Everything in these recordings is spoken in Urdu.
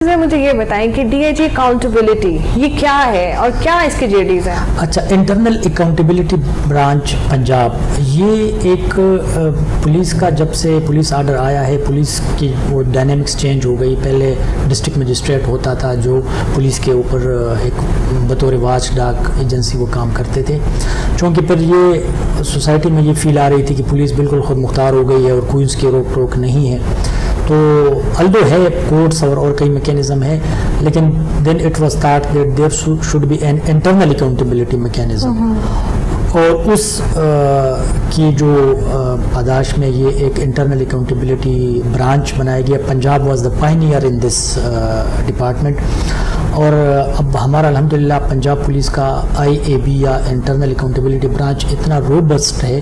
مجھے یہ بتائیں کہ ڈی آئی جی اکاؤنٹیبلٹی یہ کیا ہے اور کیا اس کے جیڈیز ہیں؟ اچھا، انٹرنل اکاؤنٹیبلٹی برانچ پنجاب، یہ ایک پولیس کا جب سے پولیس آرڈر آیا ہے پولیس کی وہ ڈائنامکس چینج ہو گئی. پہلے ڈسٹرکٹ مجسٹریٹ ہوتا تھا جو پولیس کے اوپر ایک بطور واچ ڈاگ ایجنسی وہ کام کرتے تھے. چونکہ پھر یہ سوسائٹی میں یہ فیل آ رہی تھی کہ پولیس بالکل خود مختار ہو گئی ہے اور کوئی اس کی روک ٹوک نہیں ہے، تو الدو ہے کورٹس اور کئی میکینزم ہے، لیکن then it was thought that there should be an internal accountability mechanism, اور اس کی جو پاداش میں یہ ایک انٹرنل اکاؤنٹیبلٹی برانچ بنایا گیا. Punjab was the pioneer in this department, اور اب ہمارا الحمدللہ پنجاب پولیس کا آئی اے بی یا انٹرنل اکاؤنٹیبلٹی برانچ اتنا روبسٹ ہے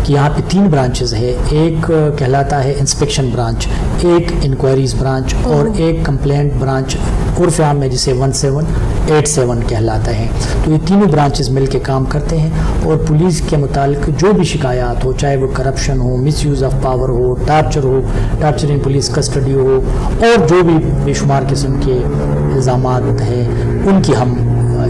کہ یہاں پہ 3 برانچز ہے. ایک کہلاتا ہے انسپیکشن برانچ، ایک انکوائریز برانچ، اور ایک کمپلینٹ برانچ عرف عام میں جسے 1787 کہلاتا ہے. تو یہ تینوں برانچز مل کے کام کرتے ہیں اور پولیس کے متعلق جو بھی شکایات ہو، چاہے وہ کرپشن ہو، مس یوز آف پاور ہو، ٹارچر ان پولیس کسٹڈی ہو، اور جو بھی بے شمار قسم کے الزامات ہیں ان کی ہم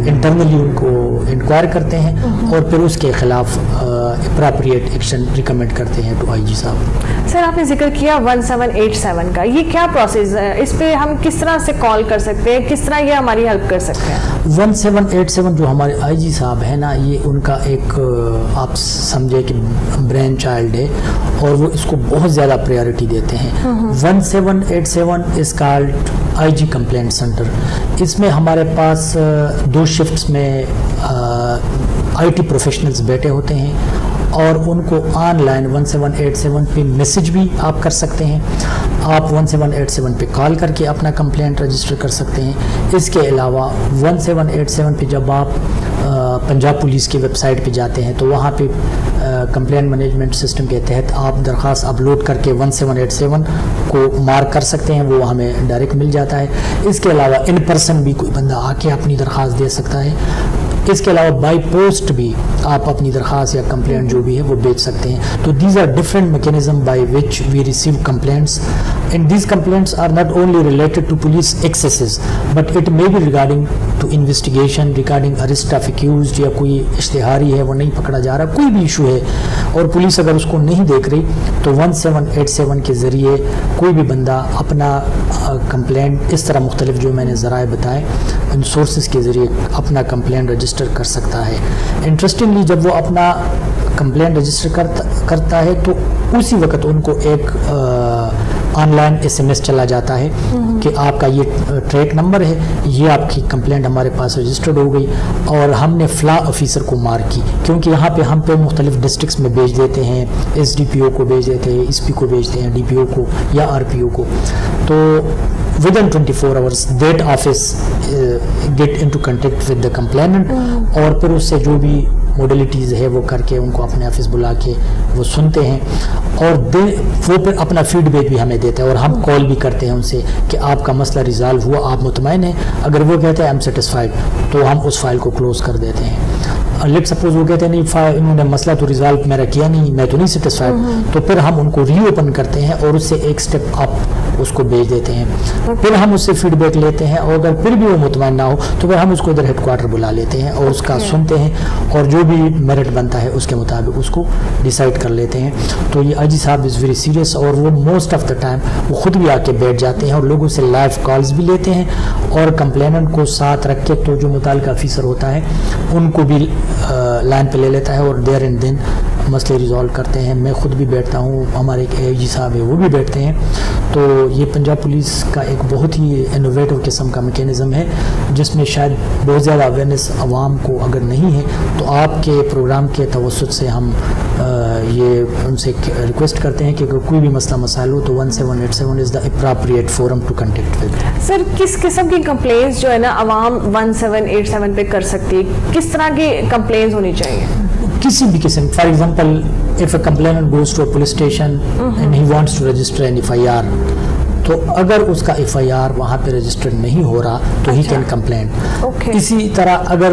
انٹرنلی ان کو انکوائر کرتے ہیں اور پھر اس کے خلاف اپراپریٹ ایکشن ریکمینڈ کرتے ہیں ٹو آئی جی صاحب. سر آپ نے ذکر کیا 1787 کا، یہ کیا پروسیس ہے؟ اس پہ ہم کس طرح سے کال کر سکتے ہیں، کس طرح یہ ہماری ہیلپ کر سکتے ہیں؟ 1787 جو ہمارے آئی جی صاحب ہیں نا، یہ ان کا ایک آپ سمجھے کہ برین چائلڈ ہے اور وہ اس کو بہت زیادہ پریارٹی دیتے ہیں. 1787 is called I G complaint centre. اس میں ہمارے پاس 2 شفٹس میں آئی ٹی پروفیشنلز بیٹھے ہوتے ہیں اور ان کو آن لائن 1787 پہ میسج بھی آپ کر سکتے ہیں. آپ 1787 پہ کال کر کے اپنا کمپلینٹ رجسٹر کر سکتے ہیں. اس کے علاوہ 1787 پہ جب آپ پنجاب پولیس کی ویب سائٹ پہ جاتے ہیں تو وہاں پہ کمپلینٹ مینجمنٹ سسٹم کے تحت آپ درخواست اپلوڈ کر کے 1787 کو مارک کر سکتے ہیں، وہ ہمیں ڈائریکٹ مل جاتا ہے. اس کے علاوہ ان پرسن بھی کوئی بندہ آ کے اپنی درخواست دے سکتا ہے. اس کے علاوہ بائی پوسٹ بھی آپ اپنی درخواست یا کمپلینٹ جو بھی ہے وہ بھیج سکتے ہیں. تو these are different mechanism by which we receive complaints, and these complaints are not only related to police excesses but it may be regarding to investigation, regarding arrest of accused, یا کوئی اشتہاری ہے وہ نہیں پکڑا جا رہا، کوئی بھی ایشو ہے اور پولیس اگر اس کو نہیں دیکھ رہی تو 1787 کے ذریعے کوئی بھی بندہ اپنا کمپلینٹ اس طرح مختلف جو میں نے ذرائع بتائے ان سورسز کے ذریعے اپنا کمپلینٹ رجسٹر کر سکتا ہے. انٹرسٹنگلی جب وہ اپنا کمپلینٹ رجسٹر کرتا ہے تو اسی وقت ان کو ایک آن لائن SMS چلا جاتا ہے کہ آپ کا یہ ٹریک نمبر ہے، یہ آپ کی کمپلینٹ ہمارے پاس رجسٹرڈ ہو گئی اور ہم نے فلاں آفیسر کو مارک کی. کیونکہ یہاں پہ ہم پہ مختلف ڈسٹرکٹس میں بھیج دیتے ہیں، SDPO کو بھیج دیتے ہیں، SP کو بھیجتے ہیں، DPO کو یا RPO کو. تو within 24 hours that office get into contact with the complainant اور پھر اس سے جو بھی موڈیلٹیز ہے وہ کر کے ان کو اپنے آفس بلا کے وہ سنتے ہیں اور وہ پھر اپنا فیڈ بیک بھی ہمیں دیتے ہیں اور ہم کال بھی کرتے ہیں ان سے کہ آپ کا مسئلہ ریزالو ہوا، آپ مطمئن ہیں. اگر وہ کہتے ہیں آئی ایم سیٹسفائڈ تو ہم اس فائل کو کلوز کر دیتے ہیں. لیٹ سپوز وہ کہتے ہیں نہیں انہوں نے مسئلہ تو ریزالو میرا کیا نہیں، میں تو نہیں سیٹسفائڈ، تو پھر ہم ان کو ری اوپن کرتے ہیں اور اس سے ایک سٹیپ اپ اس کو بھیج دیتے ہیں. پھر ہم اس سے فیڈ بیک لیتے ہیں اور اگر پھر بھی وہ مطمئن نہ ہو تو پھر ہم اس کو ادھر ہیڈ کوارٹر بلا لیتے ہیں اور اس کا سنتے ہیں اور جو بھی میرٹ بنتا ہے اس کے مطابق اس کو ڈیسائیڈ کر لیتے ہیں. تو یہ آئی جی صاحب از ویری سیریس اور وہ موسٹ آف دا ٹائم وہ خود بھی آ کے بیٹھ جاتے ہیں اور لوگوں سے لائیو کالز بھی لیتے ہیں اور کمپلیننٹ کو ساتھ رکھ کے تو جو متعلقہ آفیسر ہوتا ہے ان کو بھی لائن پہ لے لیتا ہے اور دیر اینڈ دین مسئلے ریزالو کرتے ہیں. میں خود بھی بیٹھتا ہوں، ہمارے ایک اے جی صاحب ہے وہ بھی بیٹھتے ہیں. تو یہ پنجاب پولیس کا ایک بہت ہی انوویٹو قسم کا میکینزم ہے جس میں شاید بہت زیادہ اویئرنیس عوام کو اگر نہیں ہے تو آپ کے پروگرام کے توسط سے ہم یہ ان سے ریکویسٹ کرتے ہیں کہ اگر کوئی بھی مسئلہ مسائل ہو تو 1787 از دا اپراپریٹ فورم ٹو کنٹیکٹ ود. سر کس قسم کی کمپلینٹس جو ہے نا عوام 1787 پہ کر سکتی ہے؟ کس طرح کی کمپلینٹس ہونی چاہیے؟ کسی بھی قسم. For example if a complainant goes to a police station and he wants to register an FIR تو اگر اس کا FIR وہاں پہ رجسٹرڈ نہیں ہو رہا تو ہی کین کمپلینٹ. Okay. اسی طرح اگر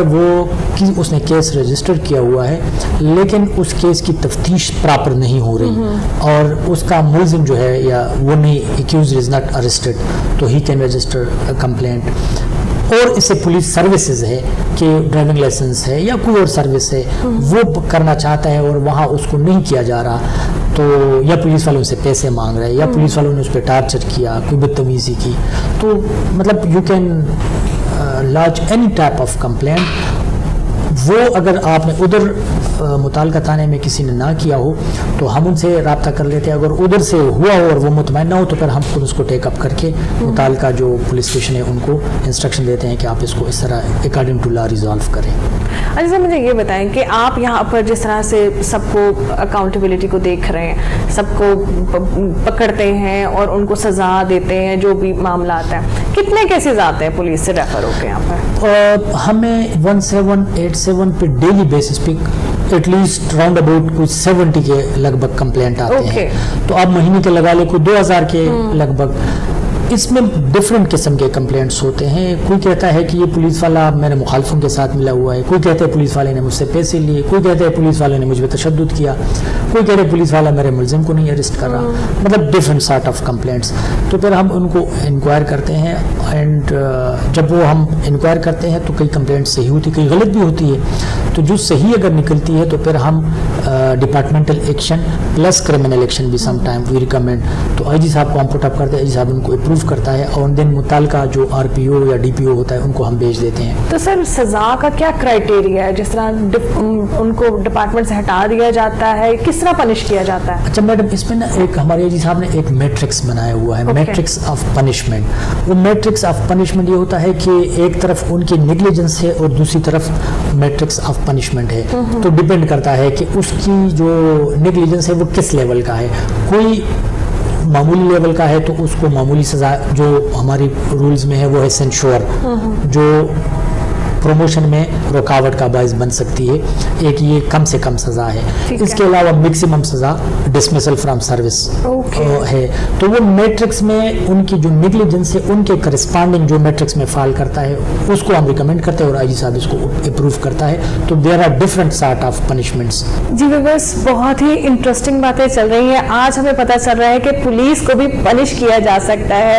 اس نے کیس رجسٹر کیا ہوا ہے لیکن اس کیس کی تفتیش پراپر نہیں ہو رہی اور اس کا ملزم جو ہے یا وہ نہیں ایکیوزڈ از ناٹ ارسٹڈ تو ہی کین رجسٹر کمپلینٹ. اور اس سے پولیس سروسز ہے کہ ڈرائیونگ لائسنس ہے یا کوئی اور سروس ہے وہ کرنا چاہتا ہے اور وہاں اس کو نہیں کیا جا رہا تو یا پولیس والوں سے پیسے مانگ رہے ہیں یا پولیس والوں نے اس پہ ٹارچر کیا کوئی بدتمیزی کی تو مطلب you can lodge any type of complaint. وہ اگر آپ نے ادھر متعلقہ تھانے میں کسی نے نہ کیا ہو تو ہم ان سے رابطہ کر لیتے ہیں. اگر ادھر سے ہوا ہو اور وہ مطمئن نہ ہو تو پھر ہم خود اس کو ٹیک اپ کر کے متعلقہ جو پولیس اسٹیشن ہے ان کو انسٹرکشن دیتے ہیں کہ آپ اس کو اس طرح اکارڈنگ ٹو لا ریزالو کریں. اچھا مجھے یہ بتائیں کہ آپ یہاں پر جس طرح سے سب کو اکاؤنٹیبلٹی کو دیکھ رہے ہیں, سب کو پکڑتے ہیں اور ان کو سزا دیتے ہیں جو بھی معاملات ہیں, کتنے کیسز آتے ہیں پولیس سے ریفر ہو کے یہاں پر؟ ہمیں 1787 پہ ڈیلی بیسس پہ ایٹ لیسٹ راؤنڈ اباؤٹ کچھ 70 کے لگ بھگ کمپلینٹ آتے ہیں. تو آپ مہینے کے لگا لیں کوئی 2000 کے لگ بھگ. اس میں ڈفرینٹ قسم کے کمپلینٹس ہوتے ہیں. کوئی کہتا ہے کہ یہ پولیس والا میرے مخالفوں کے ساتھ ملا ہوا ہے, کوئی کہتا ہے پولیس والے نے مجھ سے پیسے لیے, کوئی کہتا ہے پولیس والے نے مجھ پہ تشدد کیا, کوئی کہتا ہے پولیس والا میرے ملزم کو نہیں اریسٹ کر رہا. مطلب ڈفرینٹ سارٹ آف کمپلینٹس. تو پھر ہم ان کو انکوائر کرتے ہیں اینڈ جب وہ ہم انکوائر کرتے ہیں تو کئی کمپلینٹ صحیح ہوتی, کئی غلط بھی ہوتی ہے. تو جو صحیح اگر نکلتی ہے تو پھر ہم departmental action plus criminal action بھی سم ٹائم وی ریکمینڈ. تو آئی جی صاحب کو ہم پٹ اپ کرتے ہیں, آئی جی صاحب ان کو اپروو کرتا ہے اور دن متعلقہ جو RPO یا DPO ہوتا ہے ان کو ہم بھیج دیتے ہیں. تو سر سزا کا کیا کرائٹیریا ہے؟ جس طرح ان کو ڈپارٹمنٹ سے ہٹا دیا جاتا ہے, کس طرح پنش کیا جاتا ہے؟ اچھا میڈم, اس میں نا ایک ہمارے آئی جی صاحب نے ایک میٹرکس بنایا ہوا ہے, میٹرکس آف پنشمنٹ. وہ میٹرکس آف پنشمنٹ یہ ہوتا ہے کہ ایک طرف ان کی نیگلیجنس ہے اور دوسری طرف میٹرکس آف پنشمنٹ ہے. تو ڈپینڈ کرتا ہے کہ اس کی جو نیگلیجنس ہے وہ کس لیول کا ہے. کوئی معمولی لیول کا ہے تو اس کو معمولی سزا جو ہماری رولز میں ہے وہ ہے سینشور, جو پروموشن میں رکاوٹ کا باعث بن سکتی ہے. ایک یہ کم سے کم سزا ہے. اس کے علاوہ میکسیمم سزا ڈسمسل فرام سروس ہے. تو وہ میٹرکس میں ان کی جو نیگلیجنس ہے ان کے کرسپانڈنگ جو میٹرکس میں فال کرتا ہے اس کو ہم ریکمینڈ کرتے ہیں اور آئی جی صاحب اس کو اپروو کرتا ہے. تو there are different sort of punishments. جی بس بہت ہی انٹرسٹنگ باتیں چل رہی ہیں. آج ہمیں پتہ چل رہا ہے کہ پولیس کو بھی پنش کیا جا سکتا ہے.